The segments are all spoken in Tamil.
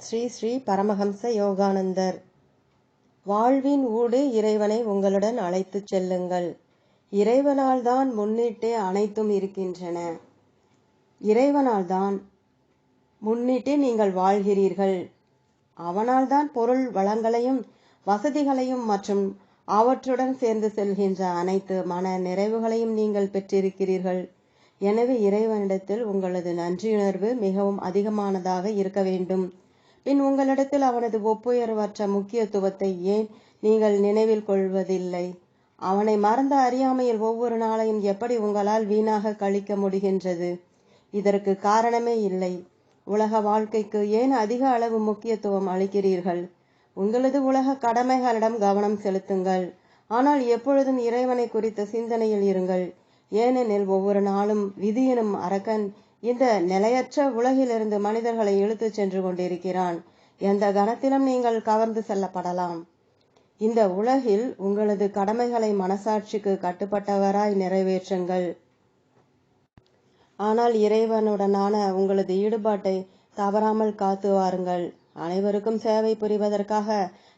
ஸ்ரீ ஸ்ரீ பரமஹம்ச யோகானந்தர். வாழ்வின் ஊடு இறைவனை உங்களுடன் அழைத்துச் செல்லுங்கள். இறைவனால் தான் முன்னிட்டே அனைத்தும் இருக்கின்றன. இறைவனால் தான் முன்னிட்டே நீங்கள் வாழ்கிறீர்கள். அவனால் தான் பொருள் வளங்களையும் வசதிகளையும் மற்றும் அவற்றுடன் சேர்ந்து செல்கின்ற அனைத்து மன நிறைவுகளையும் நீங்கள் பெற்றிருக்கிறீர்கள். எனவே இறைவனிடத்தில் உங்களது நன்றியுணர்வு மிகவும் அதிகமானதாக இருக்க வேண்டும். பின் உங்களிடத்தில் அவனது ஒப்புயர்வற்ற முக்கியத்துவத்தை ஏன் நீங்கள் நினைவில் கொள்வதில்லை? அவனை மறந்த அறியாமையில் ஒவ்வொரு நாளையும் எப்படி உங்களால் வீணாக கழிக்க முடிகின்றது? இதற்கு காரணமே இல்லை. உலக வாழ்க்கைக்கு ஏன் அதிக அளவு முக்கியத்துவம் அளிக்கிறீர்கள்? உங்களது உலக கடமைகளிடம் கவனம் செலுத்துங்கள். ஆனால் எப்பொழுதும் இறைவனை குறித்த சிந்தனையில் இருங்கள். ஏனெனில் ஒவ்வொரு நாளும் விதியெனும் அரக்கன் இந்த நிலையற்ற உலகிலிருந்து மனிதர்களை இழுத்துச் சென்று கொண்டிருக்கிறான். எந்த கணத்திலும் நீங்கள் கவர்ந்து செல்லப்படலாம். இந்த உலகில் உங்களது கடமைகளை மனசாட்சிக்கு கட்டுப்பட்டவராய் நிறைவேற்றுங்கள். ஆனால் இறைவனுடனான உங்களது ஈடுபாட்டை தவறாமல் காத்து வாருங்கள். அனைவருக்கும் சேவை புரிவதற்காக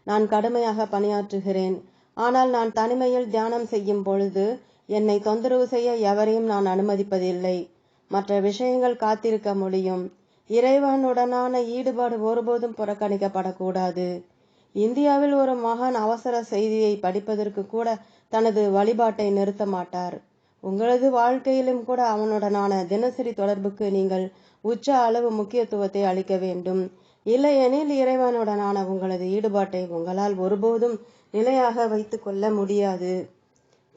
நான் கடுமையாக பணியாற்றுகிறேன். ஆனால் நான் தனிமையில் தியானம் செய்யும் பொழுது என்னை தொந்தரவு செய்ய எவரையும் நான் அனுமதிப்பதில்லை. மற்ற விஷயங்கள் காத்திருக்க முடியும். இறைவனுடனான ஈடுபாடு ஒருபோதும் புறக்கணிக்கப்படக்கூடாது. இந்தியாவில் ஒரு மகான் அவசர செய்தியை படிப்பதற்கு கூட தனது வழிபாட்டை நிறுத்த மாட்டார். உங்களது வாழ்க்கையிலும் கூட அவனுடனான தினசரி தொடர்புக்கு நீங்கள் உச்ச அளவு முக்கியத்துவத்தை அளிக்க வேண்டும். இல்லையெனில் இறைவனுடனான உங்களது ஈடுபாட்டை உங்களால் ஒருபோதும் நிலையாக வைத்துக் கொள்ள முடியாது.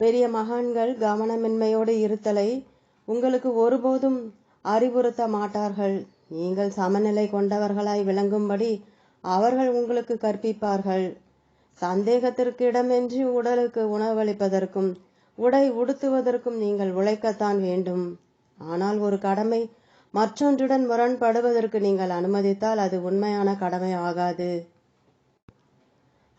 பெரிய மகான்கள் கவனமின்மையோடு இருத்தலை உங்களுக்கு ஒருபோதும் அறிவுறுத்த மாட்டார்கள். நீங்கள் சமநிலை கொண்டவர்களாய் விளங்கும்படி அவர்கள் உங்களுக்கு கற்பிப்பார்கள். சந்தேகத்திற்கு இடமின்றி உடலுக்கு உணவளிப்பதற்கும் உடை உடுத்துவதற்கும் நீங்கள் உழைக்கத்தான் வேண்டும். ஆனால் ஒரு கடமை மற்றொன்றுடன் முரண்படுவதற்கு நீங்கள் அனுமதித்தால் அது உண்மையான கடமை ஆகாது.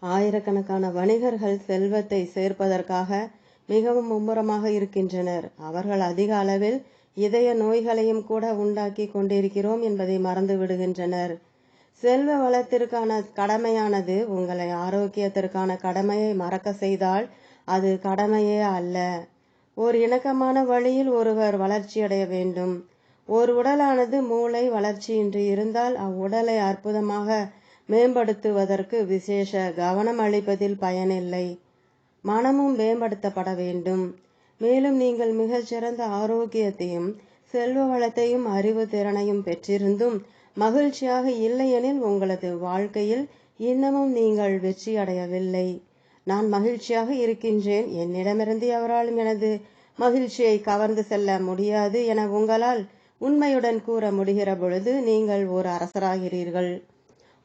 ஆயிரக்கணக்கான வணிகர்கள் செல்வத்தை சேர்ப்பதற்காக மிகவும் மும்முரமாக இருக்கின்றனர். அவர்கள் அதிக அளவில் இதய நோய்களையும் கூட உண்டாக்கி கொண்டிருக்கிறோம் என்பதை மறந்து விடுகின்றனர். செல்வ வளத்திற்கான கடமையானது உங்களை ஆரோக்கியத்திற்கான கடமையை மறக்க செய்தால் அது கடமையே அல்ல. ஒரு இணக்கமான வழியில் ஒருவர் வளர்ச்சியடைய வேண்டும். ஒரு உடலானது மூளை வளர்ச்சியின்றி இருந்தால் அவ்வுடலை அற்புதமாக மேம்படுத்துவதற்கு விசேஷ கவனம் அளிப்பதில் பயனில்லை. மனமும் மேம்படுத்தப்பட வேண்டும். மேலும் நீங்கள் மிகச்சிறந்த ஆரோக்கியத்தையும் செல்வ வளத்தையும் அறிவு திறனையும் பெற்றிருந்தும் மகிழ்ச்சியாக இல்லையெனில் உங்களது வாழ்க்கையில் இன்னமும் நீங்கள் வெற்றி அடையவில்லை. நான் மகிழ்ச்சியாக இருக்கின்றேன், என்னிடமிருந்து எவராலும் எனது மகிழ்ச்சியை கவர்ந்து செல்ல முடியாது என உங்களால் உண்மையுடன் கூற முடிகிற பொழுது நீங்கள் ஒரு அரசராகிறீர்கள்.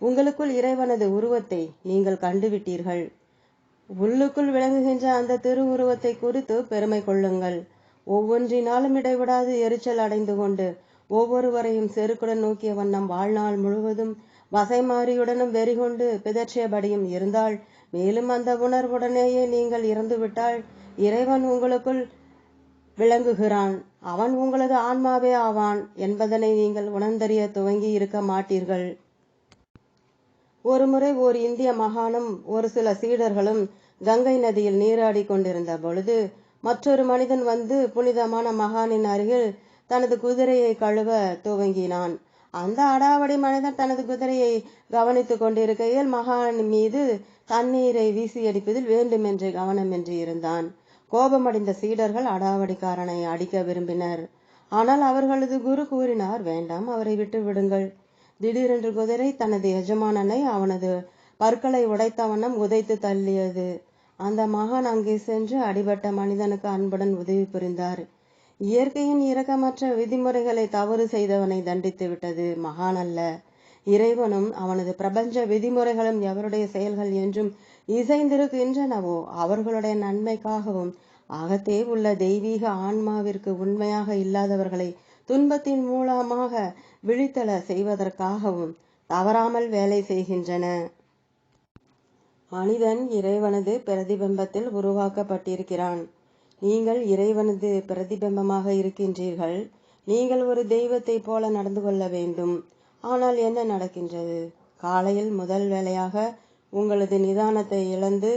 உங்களுக்குள் இறைவனது உருவத்தை நீங்கள் கண்டுவிட்டீர்கள். உள்ளுக்குள் விளங்குகின்ற அந்த திருவுருவத்தை குறித்து பெருமை கொள்ளுங்கள். ஒவ்வொன்றினாலும் இடைவிடாது எரிச்சல் அடைந்து கொண்டு ஒவ்வொருவரையும் செருக்குடன் நோக்கிய வண்ணம் வாழ்நாள் முழுவதும் வசைமாரியுடனும் வெறிகொண்டு பிதற்றியபடியும் இருந்தால், மேலும் அந்த உணர்வுடனேயே நீங்கள் இறந்துவிட்டால் இறைவன் உங்களுக்குள் விளங்குகிறான். அவன் உங்களது ஆன்மாவே ஆவான் என்பதனை நீங்கள் உணர்ந்தறிய துவங்கி இருக்க மாட்டீர்கள். ஒருமுறை ஓர் இந்திய மகானும் ஒரு சில சீடர்களும் கங்கை நதியில் நீராடி கொண்டிருந்த பொழுது மற்றொரு மனிதன் வந்து புனிதமான மகானின் அருகில் தனது குதிரையை கழுவ துவங்கினான். அந்த அடாவடி மனிதன் தனது குதிரையை கவனித்துக் கொண்டிருக்கையில் மகான் மீது தண்ணீரை வீசி அடிப்பதில் வேண்டுமென்று கவனமின்றி இருந்தான். கோபமடைந்த சீடர்கள் அடாவடிக்காரனை அடிக்க விரும்பினர். ஆனால் அவர்களது குரு கூறினார், வேண்டாம், அவரை விட்டு விடுங்கள். திடீரென்று குதிரை தனது எஜமானனை அவனது பற்களை உடைத்த வண்ணம் உதைத்து தள்ளியது. அந்த மகான் அங்கே சென்று அடிபட்ட மனிதனுக்கு அன்புடன் உதவி புரிந்தார். இயற்கையின் இரக்கமற்ற விதிமுறைகளை தவறு செய்தவனை தண்டித்து விட்டது மகான் அல்ல, இறைவனும் அவனது பிரபஞ்ச விதிமுறைகளும் எவருடைய செயல்கள் என்றும் இசைந்திருக்கின்றனவோ அவர்களுடைய நன்மைக்காகவும் அகத்தே உள்ள தெய்வீக ஆன்மாவிற்கு உண்மையாக இல்லாதவர்களை துன்பத்தின் மூலமாக விழித்தல செய்வதற்காகவும் தவறாமல் வேலை செய்கின்றன. மனிதன் இறைவனது பிரதிபிம்பத்தில் உருவாக்கப்பட்டிருக்கிறான். நீங்கள் இறைவனது பிரதிபிம்பமாக இருக்கின்றீர்கள். நீங்கள் ஒரு தெய்வத்தை போல நடந்து கொள்ள வேண்டும். ஆனால் என்ன நடக்கின்றது? காலையில் முதல் வேளையாக உங்களது நிதானத்தை இழந்து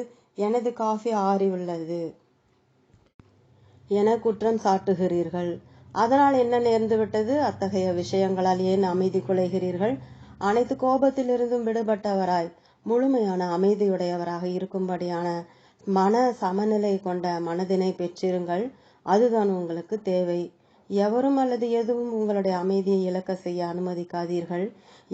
எனது காஃபி ஆறியுள்ளது என குற்றம் சாட்டுகிறீர்கள். அதனால் என்ன நேர்ந்துவிட்டது? அத்தகைய விஷயங்களால் ஏன் அமைதி குலைகிறீர்கள்? அனைத்து கோபத்திலிருந்தும் விடுபட்டவராய் முழுமையான அமைதியுடையவராக இருக்கும்படியான மன சமநிலை கொண்ட மனதினை பெற்றிருங்கள். அதுதான் உங்களுக்கு தேவை. எவரும் அல்லது எதுவும் உங்களுடைய அமைதியை இழக்க செய்ய அனுமதிக்காதீர்கள்.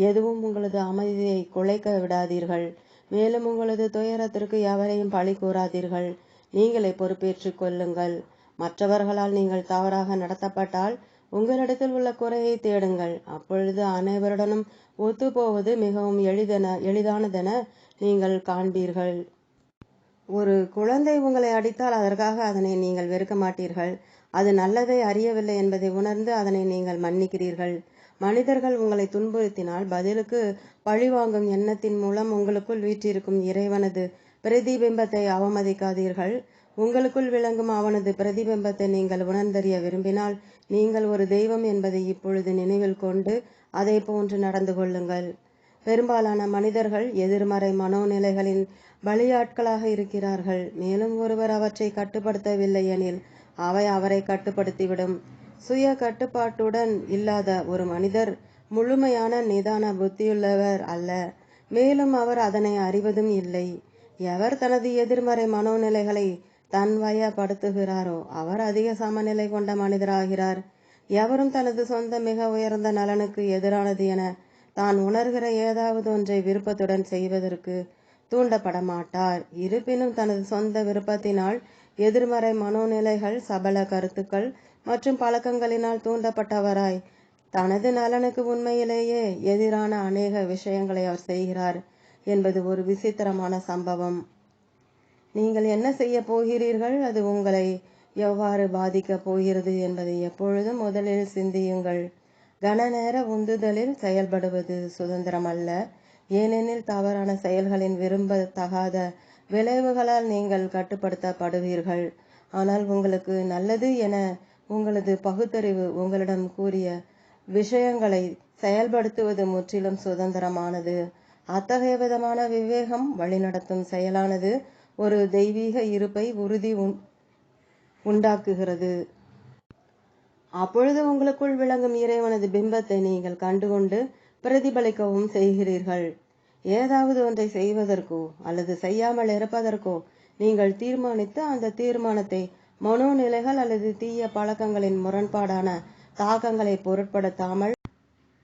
எதுவும் உங்களது அமைதியை குலைக்க விடாதீர்கள். மேலும் உங்களது துயரத்திற்கு எவரையும் பழி கூறாதீர்கள். நீங்களே பொறுப்பேற்றுக் கொள்ளுங்கள். மற்றவர்களால் நீங்கள் தவறாக நடத்தப்பட்டால் உங்களிடத்தில் உள்ள குறையை தேடுங்கள். அப்பொழுது அனைவருடனும் ஒத்துப்போவது மிகவும் எளிதானதென நீங்கள் காண்பீர்கள். ஒரு குழந்தை உங்களை அடித்தால் அதற்காக அதனை நீங்கள் வெறுக்க மாட்டீர்கள். அது நல்லதை அறியவில்லை என்பதை உணர்ந்து அதனை நீங்கள் மன்னிக்கிறீர்கள். மனிதர்கள் உங்களை துன்புறுத்தினால் பதிலுக்கு பழிவாங்கும் எண்ணத்தின் மூலம் உங்களுக்குள் வீற்றிருக்கும் இறைவனது பிரதிபிம்பத்தை அவமதிக்காதீர்கள். உங்களுக்குள் விளங்கும் அவனது பிரதிபிம்பத்தை நீங்கள் உணர்ந்தறிய விரும்பினால் நீங்கள் ஒரு தெய்வம் என்பதை இப்பொழுது நினைவில் கொண்டு அதை போன்று நடந்து கொள்ளுங்கள். பெரும்பாலான மனிதர்கள் எதிர்மறை மனோநிலைகளின் பலியாட்களாக இருக்கிறார்கள். மேலும் ஒருவர் அவற்றை கட்டுப்படுத்தவில்லை எனில் அவை அவரை கட்டுப்படுத்திவிடும். சுய கட்டுப்பாட்டுடன் இல்லாத ஒரு மனிதர் முழுமையான நிதான புத்தியுள்ளவர் அல்ல. மேலும் அவர் அதனை அறிவதும் இல்லை. எவர் தனது எதிர்மறை மனோநிலைகளை தன்வயப்படுத்துகிறாரோ அவர் அதிக சமநிலை கொண்ட மனிதராகிறார். எவரும் தனது சொந்த மிக உயர்ந்த நலனுக்கு எதிரானது என தான் உணர்கிற ஏதாவது ஒன்றை விருப்பத்துடன் செய்வதற்கு தூண்டப்பட மாட்டார். இருப்பினும் தனது சொந்த விருப்பத்தினால் எதிர்மறை மனோநிலைகள், சபல கருத்துக்கள் மற்றும் பழக்கங்களினால் தூண்டப்பட்டவராய் தனது நலனுக்கு உண்மையிலேயே எதிரான அநேக விஷயங்களை அவர் செய்கிறார் என்பது ஒரு விசித்திரமான சம்பவம். நீங்கள் என்ன செய்ய போகிறீர்கள், அது உங்களை எவ்வாறு பாதிக்கப் போகிறது என்பதை எப்பொழுதும் முதலில் சிந்தியுங்கள். கனநேர உந்துதலில் செயல்படுவது சுதந்திரம் அல்ல. ஏனெனில் தவறான செயல்களின் விரும்பத்தகாத விளைவுகளால் நீங்கள் கட்டுப்படுத்தப்படுவீர்கள். ஆனால் உங்களுக்கு நல்லது என உங்களது பகுத்தறிவு உங்களிடம் கூறிய விஷயங்களை செயல்படுத்துவது முற்றிலும் சுதந்திரமானது. அத்தகைய விதமான விவேகம் வழிநடத்தும் செயலானது ஒரு தெய்வீக இருப்பை உறுதி உண்டாக்குகிறது. அப்பொழுது உங்களுக்குள் விளங்கும் இறைவனது பிம்பத்தை நீங்கள் கண்டுகொண்டு பிரதிபலிக்கவும் செய்கிறீர்கள். ஏதாவது ஒன்றை செய்வதற்கோ அல்லது செய்யாமல் இருப்பதற்கோ நீங்கள் தீர்மானித்து அந்த தீர்மானத்தை மனோநிலைகள் அல்லது தீய பழக்கங்களின் முரண்பாடான தாக்கங்களை பொருட்படுத்தாமல்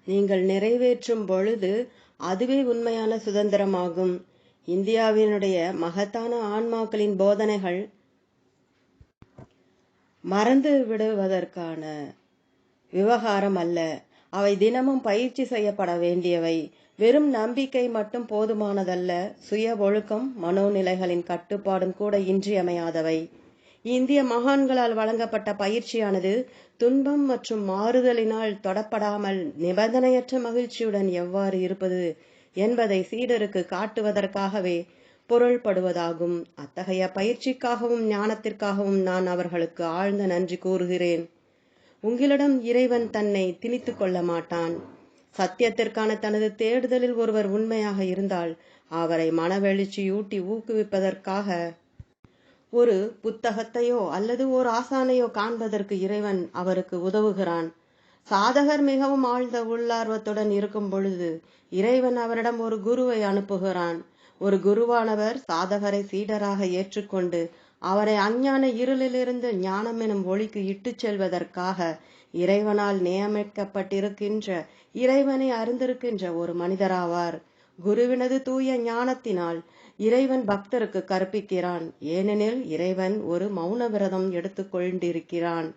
நீங்கள் நிறைவேற்றும் பொழுது அதுவே உண்மையான சுதந்திரமாகும். இந்தியாவினுடைய மகத்தான ஆன்மாக்களின் போதனைகள் மறந்து விடுவதற்கான விவகாரம் அல்ல. அவை தினமும் பயிற்சி செய்யப்பட வேண்டியவை. வெறும் நம்பிக்கை மட்டும் போதுமானதல்ல. சுய ஒழுக்கம், மனோநிலைகளின் கட்டுப்பாடும் கூட இன்றியமையாதவை. இந்திய மகான்களால் வழங்கப்பட்ட பயிற்சியானது துன்பம் மற்றும் மாறுதலினால் தொடப்படாமல் நிபந்தனையற்ற மகிழ்ச்சியுடன் எவ்வாறு இருப்பது என்பதை சீடருக்கு காட்டுவதற்காகவே பொருள்படுவதாகும். அத்தகைய பயிற்சிக்காகவும் ஞானத்திற்காகவும் நான் அவர்களுக்கு ஆழ்ந்த நன்றி கூறுகிறேன். உங்களிடம் இறைவன் தன்னை திணித்து கொள்ள மாட்டான். சத்தியத்திற்கான தனது தேடுதலில் ஒருவர் உண்மையாக இருந்தால் அவரை மனவெழுச்சியூட்டி ஊக்குவிப்பதற்காக ஒரு புத்தகத்தையோ அல்லது ஓர் ஆசானையோ காண்பதற்கு இறைவன் அவருக்கு உதவுகிறான். சாதகர் மிகவும் ஆழ்ந்த உள்ளார்வத்துடன் இருக்கும் பொழுது இறைவன் அவரிடம் ஒரு குருவை அனுப்புகிறான். ஒரு குருவானவர் சாதகரை சீடராக ஏற்றுக்கொண்டு அவரை அஞ்ஞான இருளிலிருந்து ஞானம் எனும் ஒளிக்கு இட்டுச் செல்வதற்காக இறைவனால் நியமிக்கப்பட்டிருக்கின்ற, இறைவனை அறிந்திருக்கின்ற ஒரு மனிதராவார். குருவினது தூய ஞானத்தினால் இறைவன் பக்தருக்கு கற்பிக்கிறான். ஏனெனில் இறைவன் ஒரு மௌன விரதம் எடுத்துக்கொண்டிருக்கிறான்.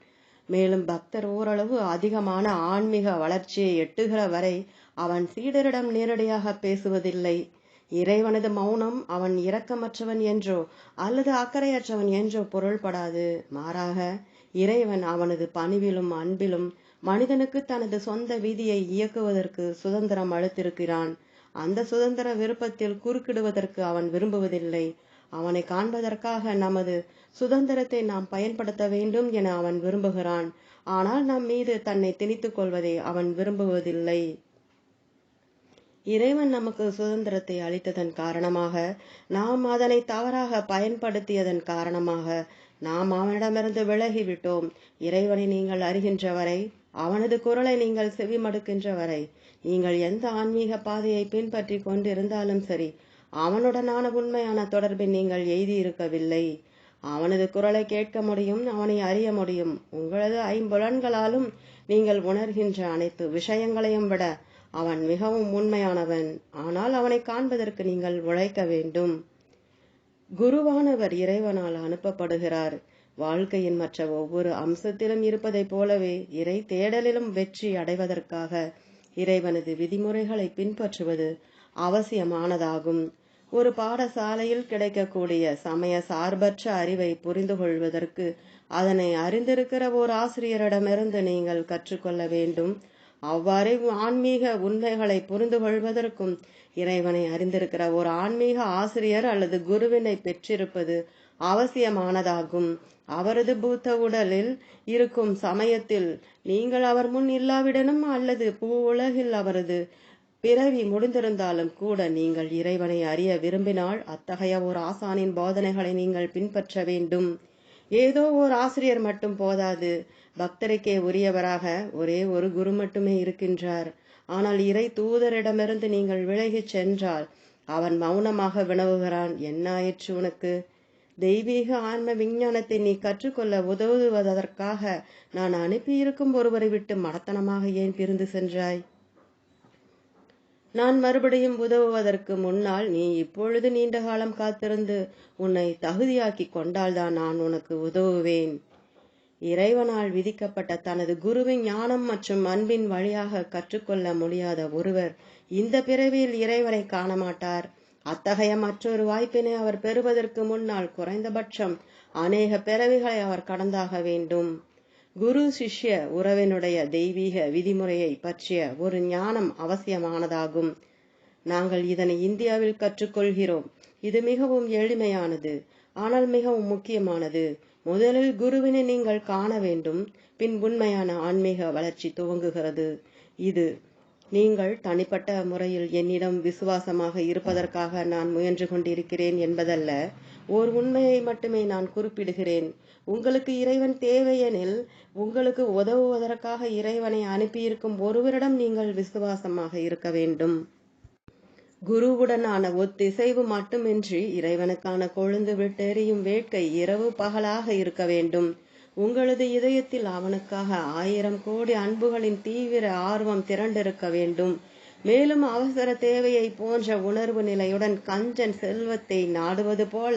மேலும் பக்தர் ஓரளவு அதிகமான ஆன்மீக வளர்ச்சியை எட்டுகிற வரை அவன் சீடரிடம் நேரடியாக பேசுவதில்லை. இறைவனது மௌனம் அவன் இரக்கமற்றவன் என்றோ அல்லது அக்கறையற்றவன் என்றோ பொருள்படாது. மாறாக இறைவன் அவனது பணிவிலும் அன்பிலும் மனிதனுக்கு தனது சொந்த விதியை இயக்குவதற்கு சுதந்திரம் அளித்திருக்கிறான். அந்த சுதந்திர விருப்பத்தில் குறுக்கிடுவதற்கு அவன் விரும்புவதில்லை. அவனை காண்பதற்காக நமது சுதந்திரத்தை நாம் பயன்படுத்த வேண்டும் என அவன் விரும்புகிறான். ஆனால் நம் மீது தன்னை திணித்துக் கொள்வதை அவன் விரும்புவதில்லை. இறைவன் நமக்கு சுதந்திரத்தை அளித்ததன் காரணமாக, நாம் அதனை தவறாக பயன்படுத்தியதன் காரணமாக நாம் அவனிடமிருந்து விலகிவிட்டோம். இறைவனை நீங்கள் அறிகின்ற வரை, அவனது குரலை நீங்கள் செவிமடுக்கின்ற வரை, நீங்கள் எந்த ஆன்மீக பாதையை பின்பற்றி கொண்டிருந்தாலும் சரி, அவனுடனான உண்மையான தொடர்பை நீங்கள் எய்தியிருக்கவில்லை. அவனது குரலை கேட்க முடியும், அவனை அறிய முடியும். உங்களது ஐம்புலன்களாலும் நீங்கள் உணர்கின்ற அனைத்து விஷயங்களையும் விட அவன் மிகவும் உண்மையானவன். ஆனால் அவனை காண்பதற்கு நீங்கள் உழைக்க வேண்டும். குருவானவர் இறைவனால் அனுப்பப்படுகிறார். வாழ்க்கையின் மற்ற ஒவ்வொரு அம்சத்திலும் இருப்பதைப் போலவே இறை தேடலிலும் வெற்றி அடைவதற்காக இறைவனது விதிமுறைகளை பின்பற்றுவது அவசியமானதாகும். ஒரு பாடசாலையில் கிடைக்கக்கூடிய சமய சார்பற்ற அறிவை புரிந்து கொள்வதற்கு அதனை அறிந்திருக்கிற ஓர் ஆசிரியரிடமிருந்து நீங்கள் கற்றுக்கொள்ள வேண்டும். அவ்வாறே ஆன்மீக உண்மைகளை புரிந்து கொள்வதற்கும் இறைவனை அறிந்திருக்கிற ஒரு ஆன்மீக ஆசிரியர் அல்லது குருவினை பெற்றிருப்பது அவசியமானதாகும். அவரது பூத்த உடலில் இருக்கும் சமயத்தில் நீங்கள் அவர் முன் இல்லாவிடனும் அல்லது பூ உலகில் அவரது பிறவி முடிந்திருந்தாலும் கூட நீங்கள் இறைவனை அறிய விரும்பினால் அத்தகைய ஒரு ஆசானின் போதனைகளை நீங்கள் பின்பற்ற வேண்டும். ஏதோ ஓர் ஆசிரியர் மட்டும் போதாது. பக்தருக்கே உரியவராக ஒரே ஒரு குரு மட்டுமே இருக்கின்றார். ஆனால் இறை தூதரிடமிருந்து நீங்கள் விலகிச் சென்றால் அவன் மௌனமாக வினவுகிறான், என்ன ஆயிற்று உனக்கு? தெய்வீக ஆன்ம விஞ்ஞானத்தை நீ கற்றுக்கொள்ள உதவுவதற்காக நான் அனுப்பியிருக்கும் ஒருவரை விட்டு மடத்தனமாக ஏன் பிரிந்து சென்றாய்? நான் மறுபடியும் உதவுவதற்கு முன்னால் நீ இப்பொழுது நீண்ட காலம் காத்திருந்து உன்னை தகுதியாக்கி கொண்டால்தான் நான் உனக்கு உதவுவேன். இறைவனால் விதிக்கப்பட்ட தனது குருவின் ஞானம் மற்றும் அன்பின் வழியாக கற்றுக்கொள்ள முடியாத ஒருவர் இந்த பிறவியில் இறைவனை காண மாட்டார். அத்தகைய மற்றொரு வாய்ப்பினை அவர் பெறுவதற்கு முன்னால் குறைந்தபட்சம் அநேக பிறவிகளை அவர் கடந்தாக வேண்டும். குரு சிஷ்ய உறவினுடைய தெய்வீக விதிமுறையை பற்றிய ஒரு ஞானம் அவசியமானதாகும். நாங்கள் இதனை இந்தியாவில் கற்றுக்கொள்கிறோம். இது மிகவும் எளிமையானது, ஆனால் மிகவும் முக்கியமானது. முதலில் குருவினை நீங்கள் காண வேண்டும், பின் உண்மையான ஆன்மீக வளர்ச்சி துவங்குகிறது. இது நீங்கள் தனிப்பட்ட முறையில் என்னிடம் விசுவாசமாக இருப்பதற்காக நான் முயன்று கொண்டிருக்கிறேன் என்பதல்ல. ஓர் உண்மையை மட்டுமே நான் குறிப்பிடுகிறேன். உங்களுக்கு இறைவன் தேவையெனில் உங்களுக்கு உதவுவதற்காக இறைவனை அனுப்பியிருக்கும் ஒருவரிடம் நீங்கள் விசுவாசமாக இருக்க வேண்டும். குருவுடனான ஒத்திசைவு மட்டுமின்றி இறைவனுக்கான கொழுந்து விட்டெறியும் வேட்கை இரவு பகலாக இருக்க வேண்டும். உங்களது இதயத்தில் அவனுக்காக 1000 கோடி அன்புகளின் தீவிர ஆர்வம் திரண்டிருக்க வேண்டும். மேலும் அவசர தேவையை போன்ற உணர்வு நிலையுடன் கஞ்சன் செல்வத்தை நாடுவது போல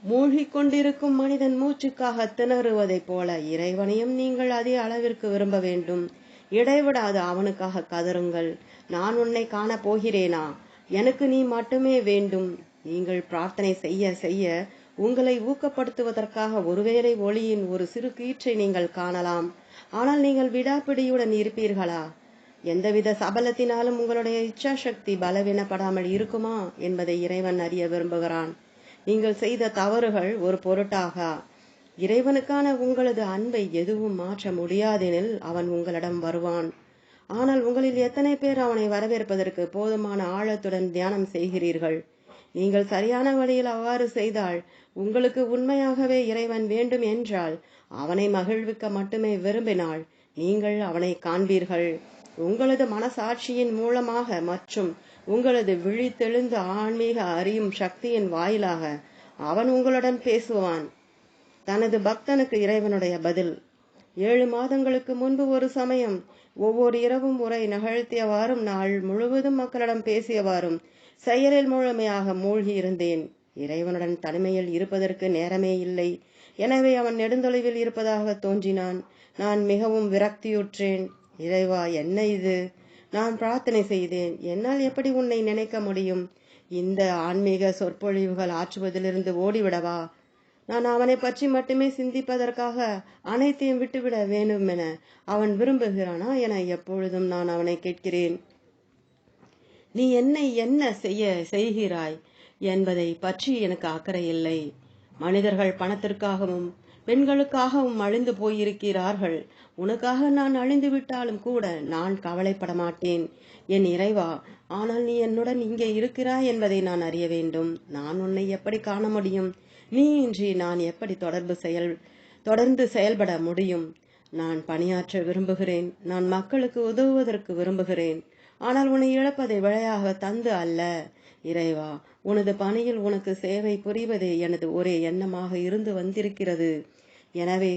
மூழ்கிக் கொண்டிருக்கும் மனிதன் மூச்சுக்காக திணறுவதைப் போல இறைவனையும் நீங்கள் அதிக அளவிற்கு விரும்ப வேண்டும். இடைவிடாது அவனுக்காக கதறுங்கள், நான் உன்னை காண போகிறேனா? எனக்கு நீ மட்டுமே வேண்டும். நீங்கள் பிரார்த்தனை செய்ய செய்ய உங்களை ஊக்கப்படுத்துவதற்காக ஒருவேளை ஒளியின் ஒரு சிறு கீற்றை நீங்கள் காணலாம். ஆனால் நீங்கள் விடாப்பிடியுடன் இருப்பீர்களா? எந்தவித சபலத்தினாலும் உங்களுடைய இச்சாசக்தி பலவீனப்படாமல் இருக்குமா என்பதை இறைவன் அறிய விரும்புகிறான். நீங்கள் செய்த தவறுகள் ஒரு பொருட்டாகா? இறைவனுக்கான உங்களது அன்பை எதுவும் மாற்ற முடியாதெனில் அவன் உங்களிடம் வருவான். ஆனால் உங்களில் எத்தனை பேர் அவனை வரவேற்பதற்கு போதுமான ஆழத்துடன் தியானம் செய்கிறீர்கள்? நீங்கள் சரியான வழியில் அவ்வாறு செய்தால், உங்களுக்கு உண்மையாகவே இறைவன் வேண்டும் என்றால், அவனை மகிழ்விக்க மட்டுமே விரும்பினால் நீங்கள் அவனை காண்பீர்கள். உங்களது மனசாட்சியின் மூலமாக மற்றும் உங்களது விழித்தெழுந்த ஆன்மீக அறியும் சக்தியின் வாயிலாக அவன் உங்களுடன் பேசுவான். தனது பக்தனுக்கு இறைவனுடைய பதில். 7 மாதங்களுக்கு முன்பு ஒரு சமயம் ஒவ்வொரு இரவும் உரை நிகழ்த்தியவாறும் நாள் முழுவதும் மக்களிடம் பேசியவாறும் செயலில் முழுமையாக மூழ்கி இருந்தேன். இறைவனுடன் தனிமையில் இருப்பதற்கு நேரமே இல்லை. எனவே அவன் நெடுந்தொலைவில் இருப்பதாக தோன்றினான். நான் மிகவும் விரக்தியுற்றேன். இறைவா, என்ன இது? நான் பிரார்த்தனை செய்தேன், என்னால் எப்படி உன்னை நினைக்க முடியும்? இந்த ஆன்மீக சொற்பொழிவுகள் ஆற்றுவதிலிருந்து ஓடிவிடவா? நான் அவனை பற்றி மட்டுமே சிந்திப்பதற்காக அனைத்தையும் விட்டுவிட வேண்டும் என அவன் விரும்புகிறானா என எப்பொழுதும் நான் அவனை கேட்கிறேன். நீ என்னை என்ன செய்கிறாய் என்பதை பற்றி எனக்கு அக்கறை இல்லை. மனிதர்கள் பணத்திற்காகவும் பெண்களுக்காகவும் அழிந்து போயிருக்கிறார்கள். உனக்காக நான் அழிந்து விட்டாலும் கூட நான் கவலைப்பட மாட்டேன் என் இறைவா. ஆனால் நீ என்னுடன் இங்கே இருக்கிறாய் என்பதை நான் அறிய வேண்டும். நான் உன்னை எப்படி காண முடியும்? நீ இன்றி நான் எப்படி தொடர்ந்து செயல்பட முடியும்? நான் பணியாற்ற விரும்புகிறேன். நான் மக்களுக்கு உதவுவதற்கு விரும்புகிறேன். ஆனால் உன்னை இழப்பதை விளையாக தந்து அல்ல. இறைவா, உனது பணியில் உனக்கு சேவை புரிவதே எனது ஒரே எண்ணமாக இருந்து வந்திருக்கிறது. எனவே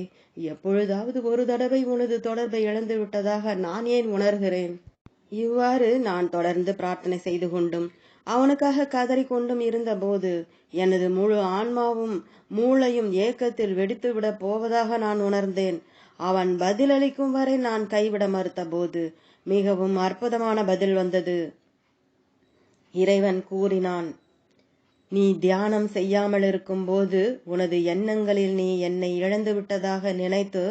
எப்பொழுதாவது ஒரு தடவை உனது தொடர்பை இழந்து விட்டதாக நான் ஏன் உணர்கிறேன்? இவ்வாறு நான் தொடர்ந்து பிரார்த்தனை செய்து கொண்டும் அவனுக்காக கதறிக்கொண்டும் இருந்த போது எனது முழு ஆன்மாவும் மூளையும் ஏக்கத்தில் வெடித்துவிடப் போவதாக நான் உணர்ந்தேன். அவன் பதிலளிக்கும் வரை நான் கைவிட மறுத்த போது மிகவும் அற்புதமான பதில் வந்தது. இறைவன் கூறினான், நீ தியானம் செய்யாமல் இருக்கும் போது உனது எண்ணங்களில் நீ என்னை இழந்து விட்டதாக நினைத்து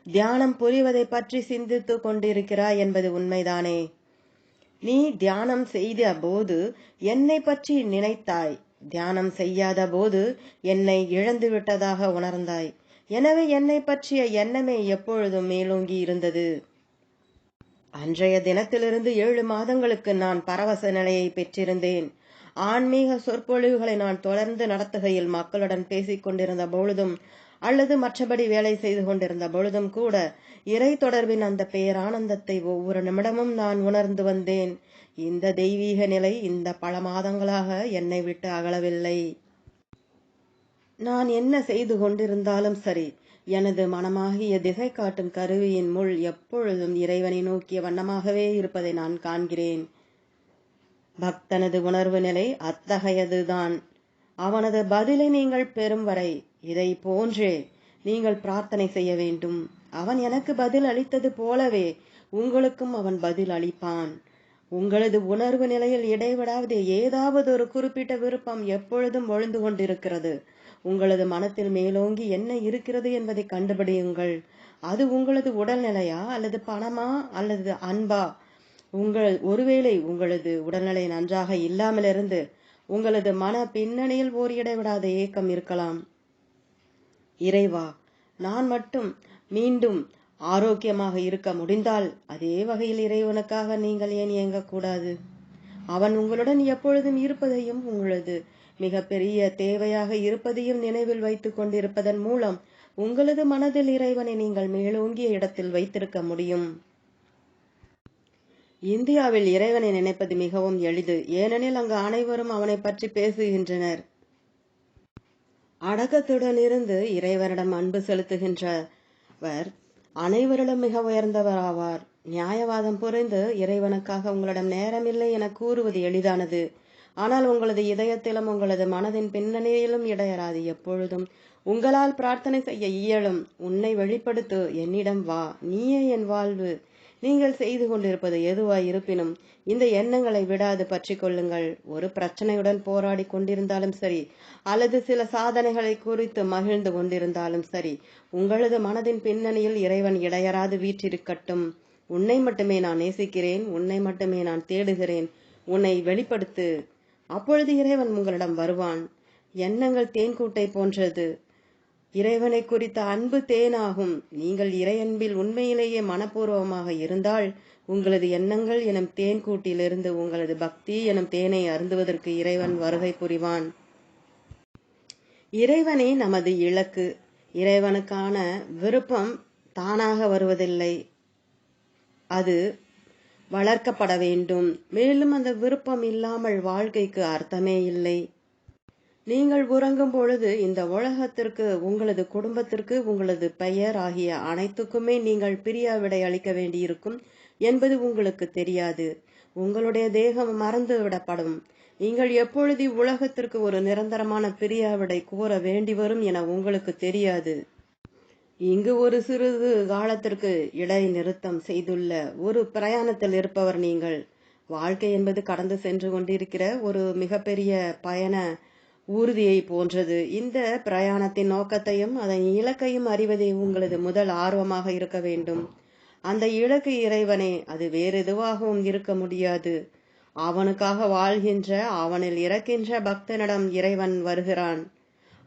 தியானம் புரிவதை பற்றி சிந்தித்து கொண்டிருக்கிறாய் என்பது உண்மைதானே? நீ தியானம் செய்த போது என்னை பற்றி நினைத்தாய். தியானம் செய்யாத போது என்னை இழந்து விட்டதாக உணர்ந்தாய். எனவே என்னை பற்றிய எண்ணமே எப்பொழுதும் மேலோங்கி இருந்தது. அன்றைய தினத்திலிருந்து 7 மாதங்களுக்கு நான் பரவச நிலையை பெற்றிருந்தேன். ஆன்மீக சொற்பொழிவுகளை நான் தொடர்ந்து நடத்துகையில் மக்களுடன் பேசிக் கொண்டிருந்த பொழுதும் அல்லது மற்றபடி வேலை செய்து கொண்டிருந்த பொழுதும் கூட இறை தொடர்பின் அந்த பேரானந்தத்தை ஒவ்வொரு நிமிடமும் நான் உணர்ந்து வந்தேன். இந்த தெய்வீக நிலை இந்த பல மாதங்களாக என்னை விட்டு அகலவில்லை. நான் என்ன செய்து கொண்டிருந்தாலும் சரி, எனது மனமாகிய திசை காட்டும் கருவியின் முள் எப்பொழுதும் இறைவனை நோக்கிய வண்ணமாகவே இருப்பதை நான் காண்கிறேன். பக்தனது உணர்வு நிலை அத்தகையதுதான். அவனது பதிலை நீங்கள் பெறும் வரை இதை போன்றே நீங்கள் பிரார்த்தனை செய்ய வேண்டும். அவன் எனக்கு பதில் அளித்தது போலவே உங்களுக்கும் அவன் பதில் அளிப்பான். உங்களது உணர்வு நிலையில் இடைவிடாவது ஏதாவது ஒரு குறிப்பிட்ட விருப்பம் எப்பொழுதும் ஒழிந்து கொண்டிருக்கிறது. உங்களது மனத்தில் மேலோங்கி என்ன இருக்கிறது என்பதை கண்டுபிடியுங்கள். அது உங்களது உடல்நிலையா அல்லது பணமா அல்லது அன்பா? ஒருவேளை உங்களது உடல்நிலை நன்றாக இல்லாமல் இருந்து உங்களது மன பின்னணியில் ஓர் இடைவிடாத ஏக்கம் இருக்கலாம். இறைவா, நான் மட்டும் மீண்டும் ஆரோக்கியமாக இருக்க முடிந்தால் அதே வகையில் இறைவனுக்காக நீங்கள் ஏன் இயங்கக்கூடாது? அவன் உங்களுடன் எப்பொழுதும் இருப்பதையும் உங்களது மிக பெரிய தேவையாக இருப்பதையும் நினைவில் வைத்துக் கொண்டிருப்பதன் மூலம் உங்களது மனதில் இறைவனை நீங்கள் மேலோங்கிய இடத்தில் வைத்திருக்க முடியும். இந்தியாவில் இறைவனை நினைப்பது மிகவும் எளிது. ஏனெனில் அங்கு அனைவரும் அவனை பற்றி பேசுகின்றனர். அடக்கத்துடன் இருந்து இறைவனிடம் அன்பு செலுத்துகின்றவர் அனைவரிடம் மிக உயர்ந்தவர் ஆவார். நியாயவாதம் புரிந்து இறைவனுக்காக உங்களிடம் நேரமில்லை என கூறுவது எளிதானது. ஆனால் உங்களது இதயத்திலும் உங்களது மனதின் பின்னணியிலும் இடையராது எப்பொழுதும் உங்களால் பிரார்த்தனை செய்ய இயலும். உன்னை வெளிப்படுத்து, என்னிடம் வா, நீயே என் வாழ்வு. நீங்கள் செய்து கொண்டிருப்பது எதுவாய் இருப்பினும் இந்த எண்ணங்களை விடாது பற்றி கொள்ளுங்கள். ஒரு பிரச்சனையுடன் போராடி கொண்டிருந்தாலும் சரி அல்லது சில சாதனைகளை குறித்து மகிழ்ந்து கொண்டிருந்தாலும் சரி, உங்களது மனதின் பின்னணியில் இறைவன் இடையராது வீற்றிருக்கட்டும். உன்னை மட்டுமே நான் நேசிக்கிறேன், உன்னை மட்டுமே நான் தேடுகிறேன், உன்னை வெளிப்படுத்து. அப்பொழுது இறைவன் உங்களிடம் வருவான். எண்ணங்கள் தேன்கூட்டை போன்றது. இறைவனை குறித்த அன்பு தேனாகும். நீங்கள் இறையன்பில் உண்மையிலேயே மனப்பூர்வமாக இருந்தால் உங்களது எண்ணங்கள் எனும் தேன்கூட்டிலிருந்து உங்களது பக்தி எனும் தேனை அருந்துவதற்கு இறைவன் வருகை புரிவான். இறைவனே நமது இலக்கு. இறைவனுக்கான விருப்பம் தானாக வருவதில்லை, அது வளர்க்கப்பட வேண்டும். மேலும் அந்த விருப்பம் இல்லாமல் வாழ்க்கைக்கு அர்த்தமே இல்லை. நீங்கள் உறங்கும் பொழுது இந்த உலகத்திற்கு, உங்களது குடும்பத்திற்கு, உங்களது பெயர் ஆகிய அனைத்துக்குமே நீங்கள் பிரியாவிடை அளிக்க வேண்டியிருக்கும் என்பது உங்களுக்கு தெரியாது. உங்களுடைய தேகம் மறந்து விடப்படும். நீங்கள் எப்பொழுது உலகத்திற்கு ஒரு நிரந்தரமான பிரியாவிடை கூற வேண்டி வரும் என உங்களுக்கு தெரியாது. இங்கு ஒரு சிறிது காலத்திற்கு இடை நிறுத்தம் செய்துள்ள ஒரு பிரயாணத்தில் இருப்பவர் நீங்கள். வாழ்க்கை என்பது கடந்து சென்று கொண்டிருக்கிற ஒரு மிகப்பெரிய பயண ஊர்தியை போன்றது. இந்த பிரயாணத்தின் நோக்கத்தையும் அதன் இலக்கையும் அறிவதே உங்களது முதல் ஆர்வமாக இருக்க வேண்டும். அந்த இலக்கு இறைவனே, அது வேறு எதுவாகவும் இருக்க முடியாது. அவனுக்காக வாழ்கின்ற, அவனில் இறக்கின்ற பக்தனிடம் இறைவன் வருகிறான்.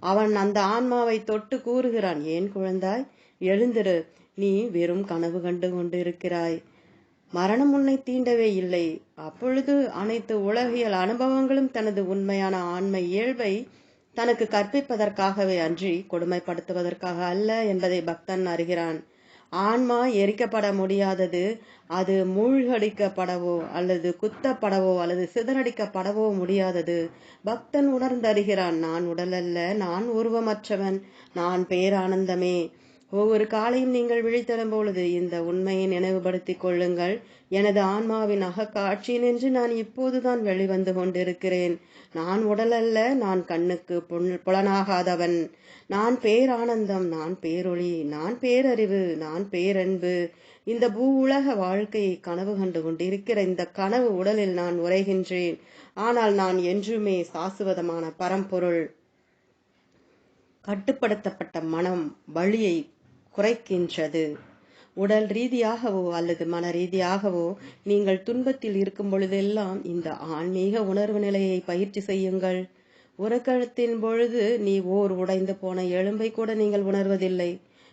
அவன் அந்த ஆன்மாவை தொட்டு கூறுகிறான், ஏன் குழந்தாய், எழுந்திரு, நீ வெறும் கனவு கண்டு கொண்டிருக்கிறாய். மரணம் உன்னை தீண்டவே இல்லை. அப்பொழுது அனைத்து உலகியல் அனுபவங்களும் தனது உண்மையான ஆண்மை இயல்பை தனக்கு கற்பிப்பதற்காகவே அன்றி கொடுமைப்படுத்துவதற்காக அல்ல என்பதை பக்தன் அறிகிறான். ஆன்மா எரிக்கப்பட முடியாதது. அது மூழ்கடிக்கப்படவோ அல்லது குத்தப்படவோ அல்லது சிதறடிக்கப்படவோ முடியாதது. பக்தன் உணர்ந்தறிகிறான், நான் உடலல்ல, நான் உருவமற்றவன், நான் பேரானந்தமே. ஒவ்வொரு காலையும் நீங்கள் விழித்தெழும் பொழுது இந்த உண்மையை நினைவுபடுத்திக் கொள்ளுங்கள். எனது ஆன்மாவின் அகக்காட்சி நின்று நான் இப்போதுதான் வெளிவந்து கொண்டிருக்கிறேன். நான் உடலல்ல, நான் கண்ணுக்கு புலனாகாதவன். நான் பேரானந்தம், நான் பேரொளி, நான் பேரறிவு, நான் பேரன்பு. இந்த பூ உலக வாழ்க்கையை கனவு கண்டு கொண்டிருக்கிற இந்த கனவு உடலில் நான் உரைகின்றேன். ஆனால் நான் என்றுமே சாசுவதமான பரம்பொருள். கட்டுப்படுத்தப்பட்ட மனம் வலியை குறைக்கின்றது. உடல் ரீதியாகவோ அல்லது மன ரீதியாகவோ நீங்கள் துன்பத்தில் இருக்கும் பொழுதெல்லாம் இந்த ஆன்மீக உணர்வு நிலையை பயிற்சி செய்யுங்கள். உறக்கத்தின் பொழுது நீ ஓர் உடைந்து போன எலும்பை கூட நீங்கள் உணர்வதில்லை.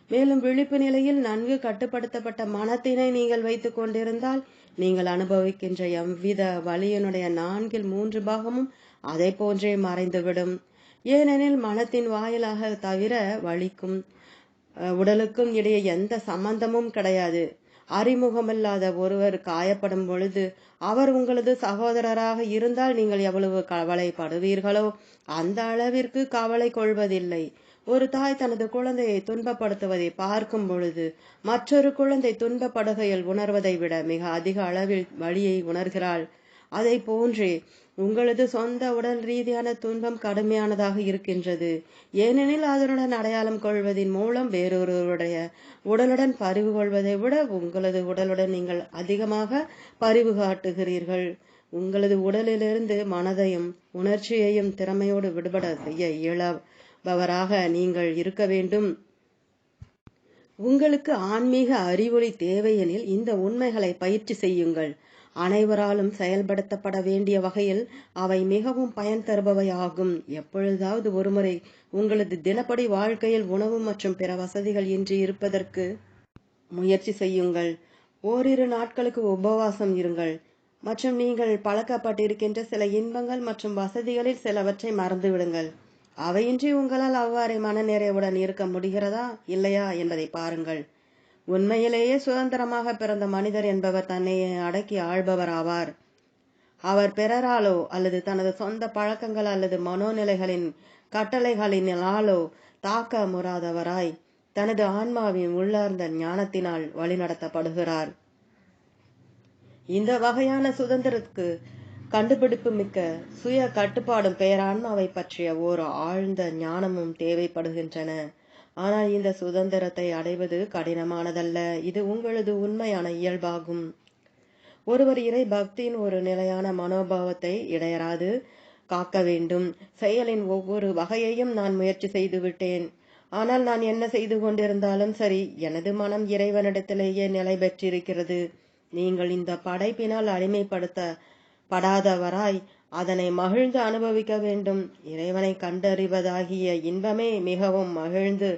மேலும் விழிப்பு நிலையில் நன்கு கட்டுப்படுத்தப்பட்ட மனத்தினை நீங்கள் வைத்துக் கொண்டிருந்தால் நீங்கள் அனுபவிக்கின்ற எவ்வித வலியினுடைய 4/3 பாகமும் அதை போன்றே மறைந்துவிடும். ஏனெனில் மனத்தின் வாயிலாக தவிர வலிக்கும் உடலுக்கும் இடையே எந்த சம்பந்தமும் கிடையாது. அறிமுகமில்லாத ஒருவர் காயப்படும் பொழுது அவர் உங்களது சகோதரராக இருந்தால் நீங்கள் எவ்வளவு கவலைப்படுவீர்களோ அந்த அளவிற்கு கவலை கொள்வதில்லை. ஒரு தாய் தனது குழந்தையை துன்பப்படுத்துவதை பார்க்கும் பொழுது மற்றொரு குழந்தை துன்பப்படுகையில் உணர்வதை விட மிக அதிக அளவில் வலியை உணர்கிறாள். அதை போன்றே உங்களது சொந்த உடல் ரீதியான துன்பம் கடுமையானதாக இருக்கின்றது. ஏனெனில் அதனுடன் அடையாளம் கொள்வதின் மூலம் வேறொருவருடைய உடலுடன் பரிவு கொள்வதை விட உங்களது உடலுடன் நீங்கள் அதிகமாக பரிவு காட்டுகிறீர்கள். உங்களது உடலிலிருந்து மனதையும் உணர்ச்சியையும் திறமையோடு விடுபட செய்ய இயலபவராக நீங்கள் இருக்க வேண்டும். உங்களுக்கு ஆன்மீக அறிவொளி தேவையெனில் இந்த உண்மைகளை பயிற்சி செய்யுங்கள். அனைவராலும் செயல்படுத்தப்பட வேண்டிய வகையில் அவை மிகவும் பயன் தருபவையாகும். எப்பொழுதாவது ஒருமுறை உங்களது தினப்படி வாழ்க்கையில் உணவு மற்றும் பிற வசதிகள் இன்றி இருப்பதற்கு முயற்சி செய்யுங்கள். ஓரிரு நாட்களுக்கு உபவாசம் இருங்கள் மற்றும் நீங்கள் பழக்கப்பட்டிருக்கின்ற சில இன்பங்கள் மற்றும் வசதிகளில் சிலவற்றை மறந்துவிடுங்கள். அவையின்றி உங்களால் அவ்வாறே மனநிறைவுடன் இருக்க முடிகிறதா இல்லையா என்பதை பாருங்கள். உண்மையிலேயே சுதந்திரமாக பிறந்த மனிதர் என்பவர் தன்னையே அடக்கி ஆள்பவர் ஆவார். அவர் பிறராலோ அல்லது தனது சொந்த பழக்கங்கள் அல்லது மனோநிலைகளின் கட்டளைகளினாலோ தாக்க முறாதவராய் தனது ஆன்மாவின் உள்ளார்ந்த ஞானத்தினால் வழிநடத்தப்படுகிறார். இந்த வகையான சுதந்திரத்துக்கு கண்டுபிடிப்பு மிக்க சுய கட்டுப்பாடும் பேரான்மாவை பற்றிய ஓர் ஆழ்ந்த ஞானமும் தேவைப்படுகின்றன. ஆனால் இந்த சுதந்திரத்தை அடைவது கடினமானதல்ல. இது உங்களது உண்மையான இயல்பாகும். ஒருவர் இறை பக்தியின் ஒரு நிலையான மனோபாவத்தை இடையராது காக்க வேண்டும். செயலின் ஒவ்வொரு வகையையும் நான் முயற்சி செய்து விட்டேன். ஆனால் நான் என்ன செய்து கொண்டிருந்தாலும் சரி, எனது மனம் இறைவனிடத்திலேயே நிலை பெற்றிருக்கிறது. நீங்கள் இந்த படைப்பினால் அடிமைப்படுத்தப்படாதவராய் அதனை மகிழ்ந்து அனுபவிக்க வேண்டும். இறைவனை கண்டறிவதாகிய இன்பமே மிகவும் மகிழ்ந்து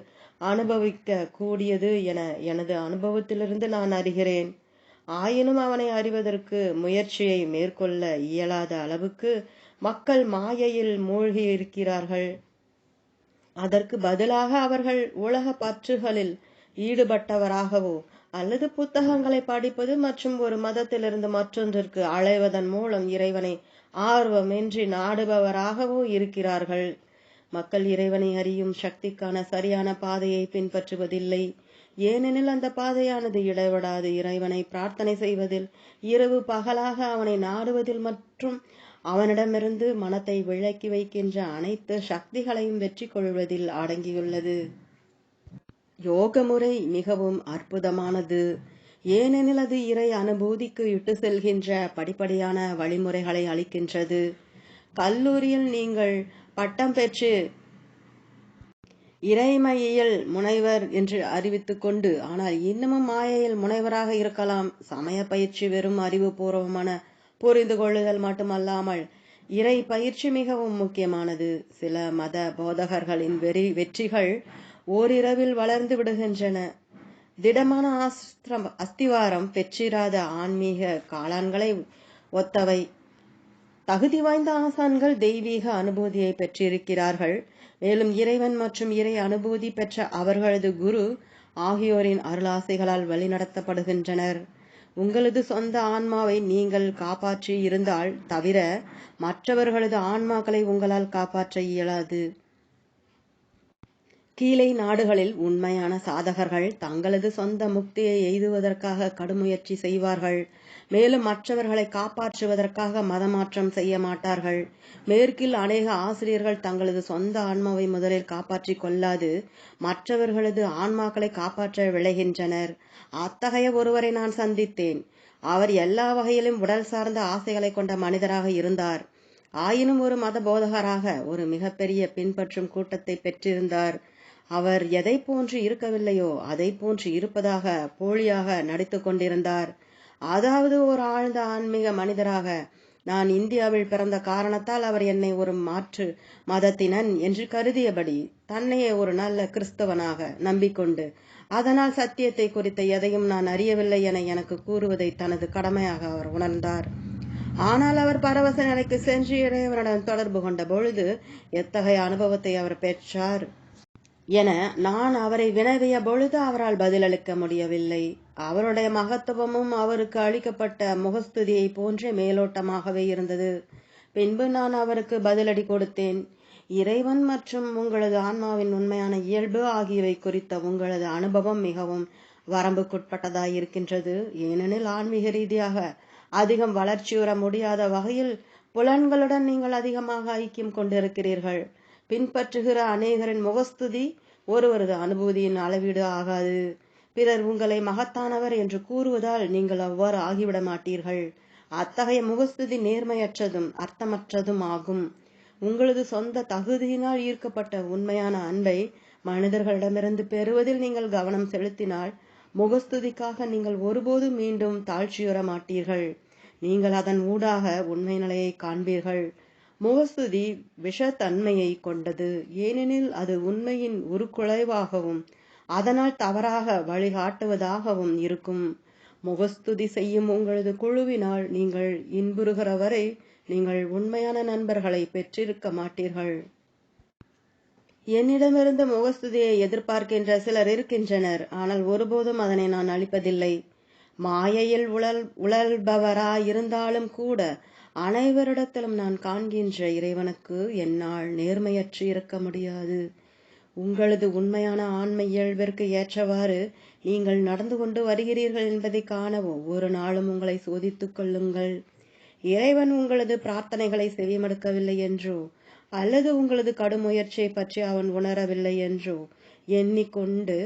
அனுபவிக்க கூடியது என எனது அனுபவத்திலிருந்து நான் அறிகிறேன். ஆயினும் அவனை அறிவதற்கு முயற்சியை மேற்கொள்ள இயலாத அளவுக்கு மக்கள் மாயையில் மூழ்கி இருக்கிறார்கள். அதற்கு பதிலாக அவர்கள் உலக பற்றுகளில் ஈடுபட்டவராகவோ அல்லது புத்தகங்களை படிப்பது மற்றும் ஒரு மதத்திலிருந்து மற்றொன்றிற்கு அலைவதன் மூலம் இறைவனை ஆர்வமின்றி நாடுபவராகவோ இருக்கிறார்கள். மக்கள் இறைவனை அறியும் சக்திக்கான சரியான பாதையை பின்பற்றுவதில்லை. ஏனெனில் அந்த பாதையானது இடைவிடாது இறைவனை பிரார்த்தனை செய்வதில், இரவு பகலாக அவனை நாடுவதில் மற்றும் அவனிடமிருந்து மனத்தை விலக்கி வைக்கின்ற அனைத்து சக்திகளையும் வெற்றி கொள்வதில் அடங்கியுள்ளது. யோக முறை மிகவும் அற்புதமானது. ஏனெனில் அது இறை அனுபூதிக்கு இட்டு செல்கின்ற படிப்படியான வழிமுறைகளை அளிக்கின்றது. கல்லூரியில் நீங்கள் பட்டம் பெற்று இறைமையியல் முனைவர் என்று அறிவித்துக் கொண்டு ஆனால் இன்னமும் மாயையில் முனைவராக இருக்கலாம். சமய பயிற்சி வெறும் அறிவுபூர்வமான புரிந்து கொள்ளுதல் மட்டுமல்லாமல் இறை பயிற்சி மிகவும் முக்கியமானது. சில மத போதகர்களின் வெற்றிகள் ஓரிரவில் வளர்ந்து விடுகின்றன. திடமான அஸ்திவாரம் பெற்றிராத ஆன்மீக காளான்களை ஒத்தவை. தகுதி வாய்ந்த ஆசான்கள் தெய்வீக அனுபூதியை பெற்றிருக்கிறார்கள். மேலும் இறைவன் மற்றும் இறை அனுபூதி பெற்ற அவர்களது குரு ஆகியோரின் அருளாசைகளால் வழிநடத்தப்படுகின்றனர். உங்களது சொந்த ஆன்மாவை நீங்கள் காப்பாற்றி இருந்தால் தவிர மற்றவர்களது ஆன்மாக்களை உங்களால் காப்பாற்ற இயலாது. கீழே நாடுகளில் உண்மையான சாதகர்கள் தங்களது சொந்த முக்தியை எய்துவதற்காக கடுமுயற்சி செய்வார்கள். மேலும் மற்றவர்களை காப்பாற்றுவதற்காக மதமாற்றம் செய்ய மாட்டார்கள். மேற்கில் அநேக ஆசிரியர்கள் தங்களது சொந்த ஆன்மாவை முதலில் காப்பாற்றிக் கொள்ளாது மற்றவர்களது ஆன்மாக்களை காப்பாற்ற விளைகின்றனர். அத்தகைய ஒருவரை நான் சந்தித்தேன். அவர் எல்லா வகையிலும் உடல் சார்ந்த ஆசைகளை கொண்ட மனிதராக இருந்தார். ஆயினும் ஒரு மத போதகராக ஒரு மிகப்பெரிய பின்பற்றும் கூட்டத்தை பெற்றிருந்தார். அவர் எதை போன்று இருக்கவில்லையோ அதை போன்று இருப்பதாக போலியாக நடித்து கொண்டிருந்தார். அதாவது ஒரு ஆழ்ந்த ஆன்மீக மனிதராக. நான் இந்தியாவில் பிறந்த காரணத்தால் அவர் என்னை ஒரு மாற்று மதத்தினன் என்று கருதியபடி தன்னையே ஒரு நல்ல கிறிஸ்தவனாக நம்பிக்கொண்டு அதனால் சத்தியத்தை குறித்த எதையும் நான் அறியவில்லை என எனக்கு கூறுவதை தனது கடமையாக அவர் உணர்ந்தார். ஆனால் அவர் பரவச நிலைக்கு சென்று இறைவனுடன் தொடர்பு கொண்ட பொழுது எத்தகைய அனுபவத்தை அவர் பெற்றார் என நான் அவரை வினவிய பொழுது அவரால் பதிலளிக்க முடியவில்லை. அவருடைய மகத்துவமும் அவருக்கு அளிக்கப்பட்ட முகஸ்துதியை போன்றே மேலோட்டமாகவே இருந்தது. பின்பு நான் அவருக்கு பதிலடி கொடுத்தேன். இறைவன் மற்றும் உங்களது ஆன்மாவின் உண்மையான இயல்பு ஆகியவை குறித்த உங்களது அனுபவம் மிகவும் வரம்புக்குட்பட்டதாயிருக்கின்றது. ஏனெனில் ஆன்மீக ரீதியாக அதிகம் வளர்ச்சியுற முடியாத வகையில் புலன்களுடன் நீங்கள் அதிகமாக ஐக்கியம் கொண்டிருக்கிறீர்கள். பின்பற்றுகிற அநேகரின் முகஸ்துதி ஒருவரது அனுபூதியின் அளவீடு ஆகாது. பிறர் உங்களை மகத்தானவர் என்று கூறுவதால் நீங்கள் அவ்வாறு ஆகிவிட மாட்டீர்கள். அத்தகைய முகஸ்துதி நேர்மையற்றதும் அர்த்தமற்றதும் ஆகும். உங்களது சொந்த தகுதியினால் ஈர்க்கப்பட்ட உண்மையான அன்பை மனிதர்களிடமிருந்து பெறுவதில் நீங்கள் கவனம் செலுத்தினால் முகஸ்துதிக்காக நீங்கள் ஒருபோதும் மீண்டும் தாழ்ச்சியுற மாட்டீர்கள். நீங்கள் அதன் ஊடாக உண்மை நிலையை காண்பீர்கள். முகஸ்துதி விஷத்தன்மையை கொண்டது. ஏனெனில் அது உண்மையின் உருக்குலைவாகவும் அதனால் தவறாக வழிகாட்டுவதாகவும் இருக்கும். முகஸ்துதி செய்யும் உங்களது குழுவினால் நீங்கள் இன்புறுகிற வரை நீங்கள் உண்மையான நண்பர்களை பெற்றிருக்க மாட்டீர்கள். என்னிடமிருந்து முகஸ்துதியை எதிர்பார்க்கின்ற சிலர் இருக்கின்றனர். ஆனால் ஒருபோதும் அதனை நான் அளிப்பதில்லை. மாயையில் உழல்பவராயிருந்தாலும் கூட அனைவரிடத்திலும் நான் காண்கின்ற இறைவனுக்கு என்னால் நேர்மையற்று இருக்க முடியாது. உங்களது உண்மையான ஆன்ம இயல்பிற்கு ஏற்றவாறு நீங்கள் நடந்து கொண்டு வருகிறீர்கள் என்பதை காண ஒவ்வொரு நாளும் உங்களை சோதித்துக் கொள்ளுங்கள். இறைவன் உங்களது பிரார்த்தனைகளை செவிமடுக்கவில்லை என்றோ அல்லது உங்களது கடும் முயற்சியை பற்றி அவன் உணரவில்லை என்றோ எண்ணிக்கொண்டு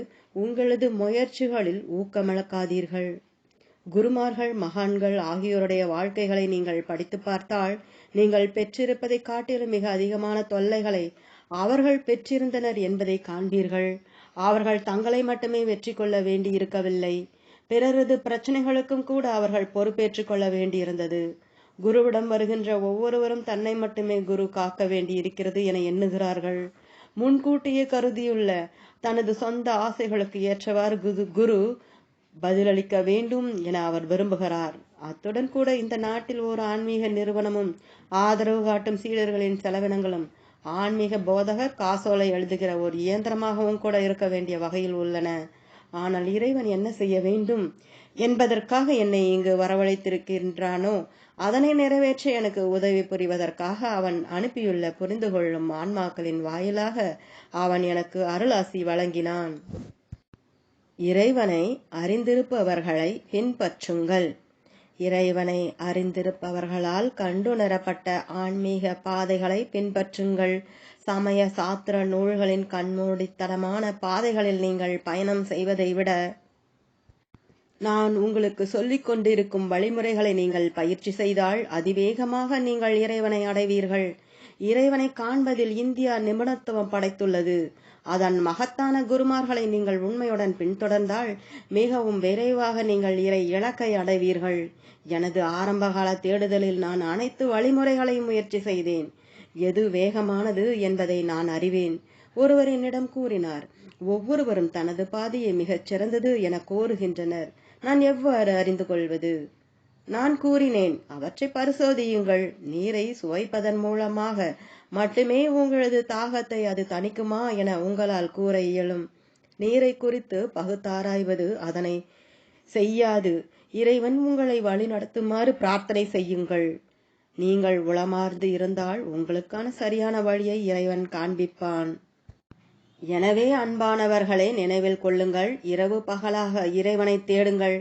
உங்களது முயற்சிகளில் ஊக்கமிழக்காதீர்கள். குருமார்கள், மகான்கள் ஆகியோருடைய வாழ்க்கைகளை நீங்கள் படித்து பார்த்தால் நீங்கள் பெற்றிருப்பதை காட்டிலும் மிக அதிகமான தொல்லைகளை அவர்கள் பெற்றிருந்தனர் என்பதை காண்பீர்கள். அவர்கள் தங்களை மட்டுமே வெற்றி கொள்ள வேண்டி இருக்கவில்லை, பிறரது பிரச்சனைகளுக்கும் கூட அவர்கள் பொறுப்பேற்றுக் கொள்ள வேண்டியிருந்தது. குருவிடம் வருகின்ற ஒவ்வொருவரும் தன்னை மட்டுமே குரு காக்க வேண்டி இருக்கிறது என எண்ணுகிறார்கள். முன்கூட்டியே கருதியுள்ள தனது சொந்த ஆசைகளுக்கு ஏற்றவாறு குரு பதிலளிக்க வேண்டும் என அவர் விரும்புகிறார். அத்துடன் கூட இந்த நாட்டில் ஒரு ஆன்மீக நிறுவனமும் ஆதரவு காட்டும் சீடர்களின் செலவினங்களும் ஆன்மீக போதகர் காசோலை எழுதுகிற ஒரு இயந்திரமாகவும் கூட இருக்க வேண்டிய வகையில் உள்ளன. ஆனால் இறைவன் என்ன செய்ய வேண்டும் என்பதற்காக என்னை இங்கு வரவழைத்திருக்கின்றானோ அதனை நிறைவேற்ற எனக்கு உதவி புரிவதற்காக அவன் அனுப்பியுள்ள புரிந்து கொள்ளும் ஆன்மாக்களின் வாயிலாக அவன் எனக்கு அருளாசி வழங்கினான். இறைவனை அறிந்திருப்பவர்களை பின்பற்றுங்கள். இறைவனை அறிந்திருப்பவர்களால் கண்டுணரப்பட்ட ஆன்மீக பாதைகளை பின்பற்றுங்கள். சமய சாத்திர நூல்களின் கண்மூடித்தனமான பாதைகளில் நீங்கள் பயணம் செய்வதை விட நான் உங்களுக்கு சொல்லிக் கொண்டிருக்கும் வழிமுறைகளை நீங்கள் பயிற்சி செய்தால் அதிவேகமாக நீங்கள் இறைவனை அடைவீர்கள். இறைவனை காண்பதில் இந்தியா நிபுணத்துவம் படைத்துள்ளது. அதன் மகத்தான குருமார்களை நீங்கள் உண்மையுடன் பின்தொடர்ந்தால் மிகவும் விரைவாக நீங்கள் இலக்கை அடைவீர்கள். எனது ஆரம்பகால தேடுதலில் நான் அனைத்து வழிமுறைகளையும் முயற்சி செய்தேன். எது வேகமானது என்பதை நான் அறிவேன். ஒருவர் என்னிடம் கூறினார், ஒவ்வொருவரும் தனது பாதையை மிகச் சிறந்தது என கோருகின்றனர். நான் எவ்வாறு அறிந்து கொள்வது? நான் கூறினேன், அவற்றை பரிசோதியுங்கள். நீரை சுவைப்பதன் மூலமாக மட்டுமே உங்களது தாகத்தை அது தணிக்குமா என உங்களால் கூற இயலும். நீரை குறித்து பகுத்தாராய்வது அதனை செய்யாது. இறைவன் உங்களை வழிநடத்துமாறு பிரார்த்தனை செய்யுங்கள். நீங்கள் உளமார்ந்து இருந்தால் உங்களுக்கான சரியான வழியை இறைவன் காண்பிப்பான். எனவே அன்பானவர்களே, நினைவில் கொள்ளுங்கள், இரவு பகலாக இறைவனை தேடுங்கள்.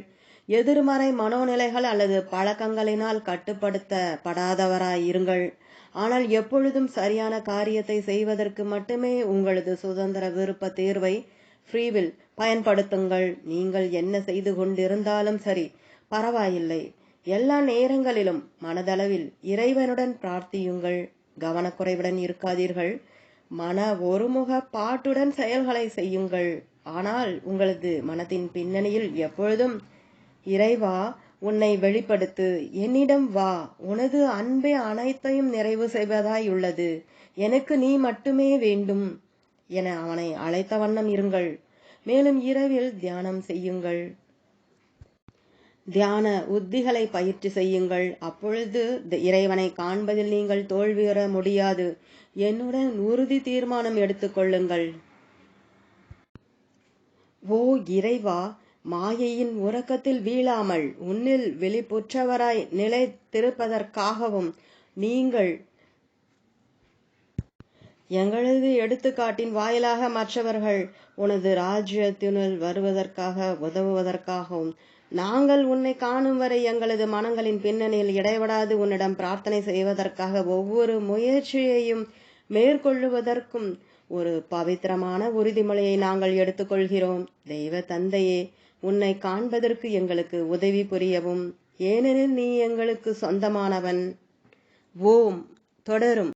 எதிர்மறை மனோநிலைகள் அல்லது பழக்கங்களினால் கட்டுப்படுத்தப்படாதவராய் இருங்கள். ஆனால் எப்பொழுதும் சரியான காரியத்தை செய்வதற்கு மட்டுமே உங்களது சுதந்திர விருப்ப தேர்வை ஃப்ரீவில் பயன்படுத்துங்கள். நீங்கள் என்ன செய்து கொண்டிருந்தாலும் சரி, பரவாயில்லை. எல்லா நேரங்களிலும் மனதளவில் இறைவனுடன் பிரார்த்தியுங்கள். கவனக்குறைவுடன் இருக்காதீர்கள். மன ஒருமுக பாட்டுடன் செயல்களை செய்யுங்கள். ஆனால் உங்களது மனத்தின் பின்னணியில் எப்பொழுதும், இறைவா, உன்னை வெளிப்படுத்து, என்னிடம் வா, உனது அன்பே அனைத்தையும் நிறைவு செய்வதாய் உள்ளது, எனக்கு நீ மட்டுமே வேண்டும் என அவனை அழைத்த வண்ணம் இருங்கள். மேலும் இரவில் தியானம் செய்யுங்கள். தியான உத்திகளை பயிற்சி செய்யுங்கள். அப்பொழுது இறைவனை காண்பதில் நீங்கள் தோல்வியுற முடியாது. என்னுடன் உறுதி தீர்மானம் எடுத்துக்கொள்ளுங்கள். ஓ இறைவா, மாயையின் உறக்கத்தில் வீழாமல் உன்னில் விழிப்புற்றவராய் நிலைத்திருப்பதற்காகவும் நீங்கள் எங்களது எடுத்துக்காட்டின் வாயிலாக மற்றவர்கள் உனது ராஜ்யத்தினுள் வருவதற்காக உதவுவதற்காகவும் நாங்கள் உன்னை காணும் வரை எங்களது மனங்களின் பின்னணியில் இடைவிடாது உன்னிடம் பிரார்த்தனை செய்வதற்காக ஒவ்வொரு முயற்சியையும் மேற்கொள்ளுவதற்கும் ஒரு பவித்திரமான உறுதிமொழியை நாங்கள் எடுத்துக்கொள்கிறோம். தெய்வ தந்தையே, உன்னை காண்பதற்கு எங்களுக்கு உதவி புரியவும், ஏனெனில் நீ எங்களுக்கு சொந்தமானவன். ஓம். தொடரும்.